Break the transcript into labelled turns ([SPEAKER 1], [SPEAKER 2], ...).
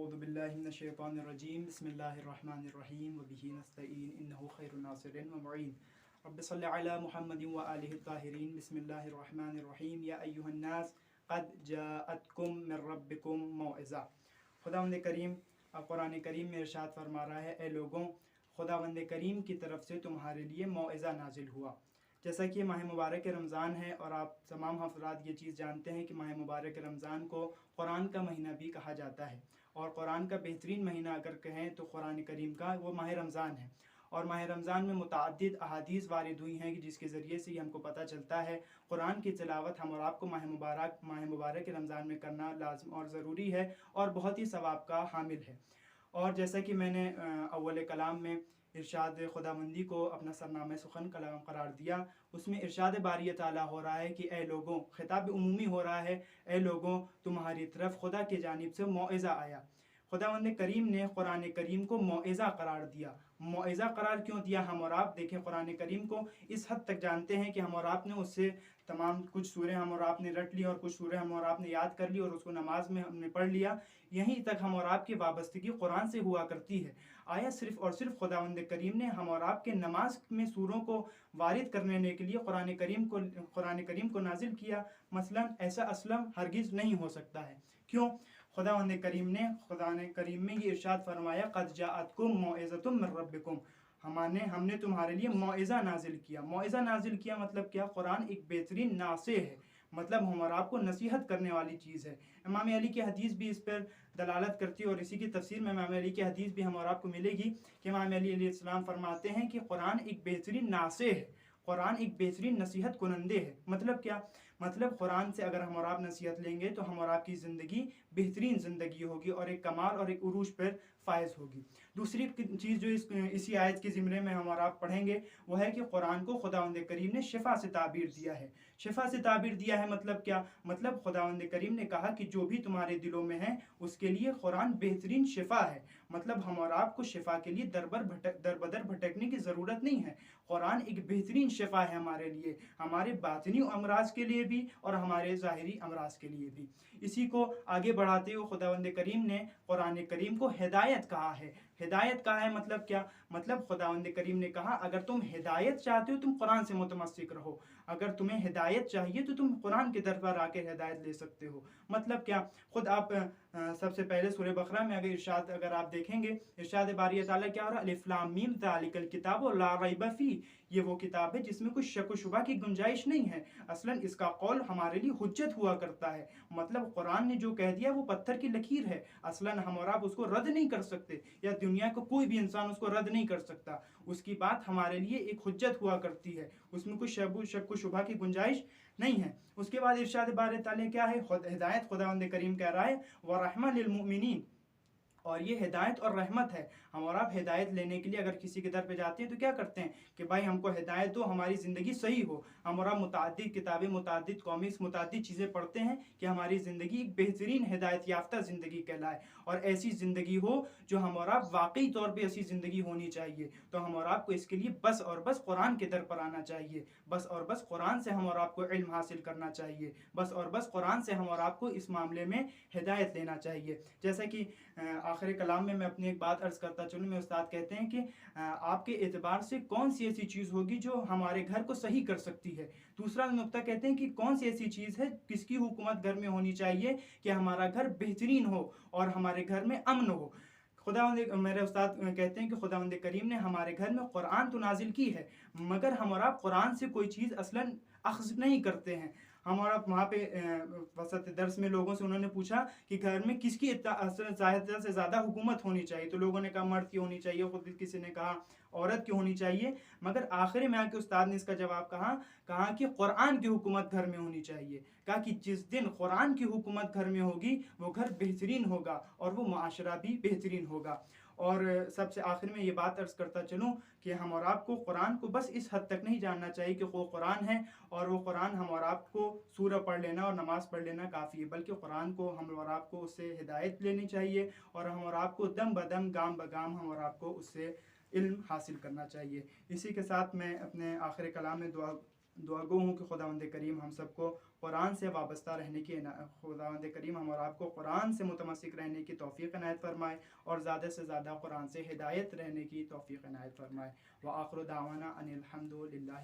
[SPEAKER 1] औज़ु बिल्लाहि मिनश्शैतानिर्रजीम बिस्मिल्लाहिर्रहमानिर्रहीम व बिही नस्तईन इन्नहु खैरुन नासिरिन व मुईन रब्बि सल्लि अला मुहम्मदिन व आलिहि ताहिरीन बिस्मिल्लाहिर्रहमानिर्रहीम या अय्युहन नास क़द जाअतकुम मिर रब्बिकुम मौइज़ा। खुदावंद करीम कुरान करीम में इरशाद फरमा रहा है, ए लोगों, खुदावंद करीम की तरफ से तुम्हारे लिए मौइज़ा नाजिल हुआ। जैसा कि माह मुबारक रमज़ान है और आप तमाम हज़रात ये चीज़ जानते हैं कि माह मुबारक रमज़ान को कुरान का महीना भी कहा जाता है और कुरान का बेहतरीन महीना अगर कहें तो कुरान करीम का वो माह रमज़ान है। और माह रमज़ान में मुतअद्दिद अहादीस वारिद हुई हैं कि जिसके ज़रिए से हमको पता चलता है कुरान की तिलावत हम और आपको माह मुबारक रमज़ान में करना लाज़िम और ज़रूरी है और बहुत ही सवाब का हामिल है। और जैसा कि मैंने अव्वल कलाम में इरशाद खुदाबंदी को अपना सरनामा सुखन कलाम करार दिया, उसमें इरशाद बारी ताला हो रहा है कि ए लोगों, खिताब उमूमी हो रहा है, ए लोगों तुम्हारी तरफ खुदा की जानिब से मौइज़ा आया। खुदावंद करीम ने कुरान करीम को मौइज़ा करार दिया। मौइज़ा करार क्यों दिया? हम और आप देखें कुरान करीम को इस हद तक जानते हैं कि हम और आपने उससे तमाम कुछ सूरह हम और आपने रट ली और कुछ सूरह हम और आपने याद कर ली और उसको नमाज में हमने पढ़ लिया। यहीं तक हम और आपकी वाबस्तगी कुरान से हुआ करती है। आया सिर्फ़ और सिर्फ खुदावंद करीम ने हम और आपके नमाज में सूरों को वारिद करने के लिए कुरान करीम को नाजिल किया। मसलन ऐसा असलम हरगिज़ नहीं हो सकता है। क्यों? खुदावंद करीम में ये इरशाद फरमाया, क़द जाअतकुम मौइज़तुम मिर रब्बिकुम, हमने तुम्हारे लिए मौइज़ा नाजिल किया। मौइज़ा नाजिल किया मतलब क्या? कुरान एक बेहतरीन नासे है, मतलब हम और आपको नसीहत करने वाली चीज़ है। इमाम अली की हदीस भी इस पर दलालत करती है और इसी की तफसीर में इमाम अली की हदीस भी हम और आपको मिलेगी कि इमाम अली अलैहिस्सलाम फरमाते हैं कि कुरान एक बेहतरीन नासे है, कुरान एक बेहतरीन नसीहत कुनंदे है। मतलब क्या? मतलब कुरान से अगर हम और आप नसीहत लेंगे तो हम और आपकी ज़िंदगी बेहतरीन ज़िंदगी होगी और एक कमाल और एक उरूज पर फायज होगी। दूसरी चीज़ जो इसी आयत के ज़िमरे में हम और आप पढ़ेंगे वो है कि कुरान को खुदावंद करीम ने शिफा से ताबीर दिया है। शिफा से ताबीर दिया है मतलब क्या? मतलब खुदावंद करीम ने कहा कि जो भी तुम्हारे दिलों में है उसके लिए कुरान बेहतरीन शिफा है। मतलब हम और आपको शिफा के लिए दर बदर भटकने की ज़रूरत नहीं है। कुरान एक बेहतरीन शिफा है हमारे लिए, हमारे बातिनी अमराज के लिए भी और हमारे ज़ाहिरी अमराज के लिए भी। इसी को आगे बढ़ाते हुए खुदावंद करीम ने कुरान करीम को हिदायत कहा है। हिदायत कहा है मतलब क्या? मतलब खुदावंद करीम ने कहा अगर तुम हिदायत चाहते हो तुम कुरान से मुतमस्सिक रहो, अगर तुम्हें हिदायत चाहिए तो तुम कुरान की तरफ आकर हिदायत ले सकते हो। मतलब क्या? खुद आप सबसे पहले सूरह बकरा में अगर आप देखेंगे इरशाद बारी ताला क्या हो रहा है, अलिफ लाम मीम ज़ालिकल किताबु ला रैब फीह, ये वो किताब है जिसमें कुछ शक व शुबा की गुंजाइश नहीं है। असलन इसका कौल हमारे लिए हुज्जत हुआ करता है। मतलब कुरान ने जो कह दिया वो पत्थर की लकीर है, असलन हम और आप उसको रद्द नहीं कर सकते या दुनिया को कोई भी इंसान उसको रद्द नहीं कर सकता। उसकी बात हमारे लिए एक हुज्जत हुआ करती है, उसमें कुछ शक व शुबा की गुंजाइश नहीं है। उसके बाद इरशाद बारी ताला क्या है? हिदायत खुदावंद करीम कह रहा है व रहमा लिल मुमिनीन, और ये हिदायत और रहमत है। हम और आप हिदायत लेने के लिए अगर किसी के दर पे जाते हैं तो क्या करते हैं कि भाई हमको हिदायत दो, हमारी ज़िंदगी सही हो। हम और आप मुताद्दिद किताबें, मुताद्दिद कॉमिक्स, मुताद्दिद चीज़ें पढ़ते हैं कि हमारी ज़िंदगी एक बेहतरीन हिदायत याफ्ता ज़िंदगी कहलाए और ऐसी ज़िंदगी हो जो हम और आप वाकई तौर पर ऐसी ज़िंदगी होनी चाहिए। तो हम और आपको इसके लिए बस और बस कुरान के दर पर आना चाहिए, बस और बस कुरान से हम और आपको इल्म हासिल करना चाहिए, बस और बस कुरान से हम और आपको इस मामले में हिदायत लेना चाहिए। जैसा कि आखिरी कलाम में मैं अपनी एक बात अर्ज़ करता चलूँ, में उस्ताद कहते हैं कि आपके एतबार से कौन सी ऐसी चीज़ होगी जो हमारे घर को सही कर सकती है। दूसरा नुक्ता कहते हैं कि कौन सी ऐसी चीज़ है किसकी हुकूमत घर में होनी चाहिए कि हमारा घर बेहतरीन हो और हमारे घर में अमन हो। मेरे उस्ताद कहते हैं कि खुदावंद करीम ने हमारे घर में कुरान तो नाजिल की है, मगर हम और आप कुरान से कोई चीज़ असलन अख़ज़ नहीं करते हैं। हम और आप वहाँ पे वसत दर्स में लोगों से उन्होंने पूछा कि घर में किसकी ज़्यादा से ज़्यादा हुकूमत होनी चाहिए, तो लोगों ने कहा मर्द की होनी चाहिए, खुद किसी ने कहा औरत की होनी चाहिए, मगर आखिर में आके उस्ताद ने इसका जवाब कहा कि कुरान की हुकूमत घर में होनी चाहिए। कहा कि जिस दिन कुरान की हुकूमत घर में होगी वो घर बेहतरीन होगा और वो मुआशरा भी बेहतरीन होगा। और सबसे आखिर में ये बात अर्ज़ करता चलूँ कि हम और आपको कुरान को बस इस हद तक नहीं जानना चाहिए कि वो कुरान है और वो कुरान हम और आपको सूरह पढ़ लेना और नमाज़ पढ़ लेना काफ़ी है, बल्कि कुरान को हम और आपको उससे हिदायत लेनी चाहिए और हम और आपको दम बदम गाम बगाम हम और आपको उससे इल्म हासिल करना चाहिए। इसी के साथ मैं अपने आखिरी कलाम में दुआ दुआ गो हूँ कि खुदावंद करीम हम सबको कुरान से वाबस्ता रहने की, खुदावंद करीम हम और आपको कुरान से मुतमस्सिक रहने की तौफीक इनायत फरमाए और ज़्यादा से ज़्यादा कुरान से हिदायत रहने की तौफीक इनायत फरमाए। व आखिर दावाना अनिल हम्दुलिल्लाह।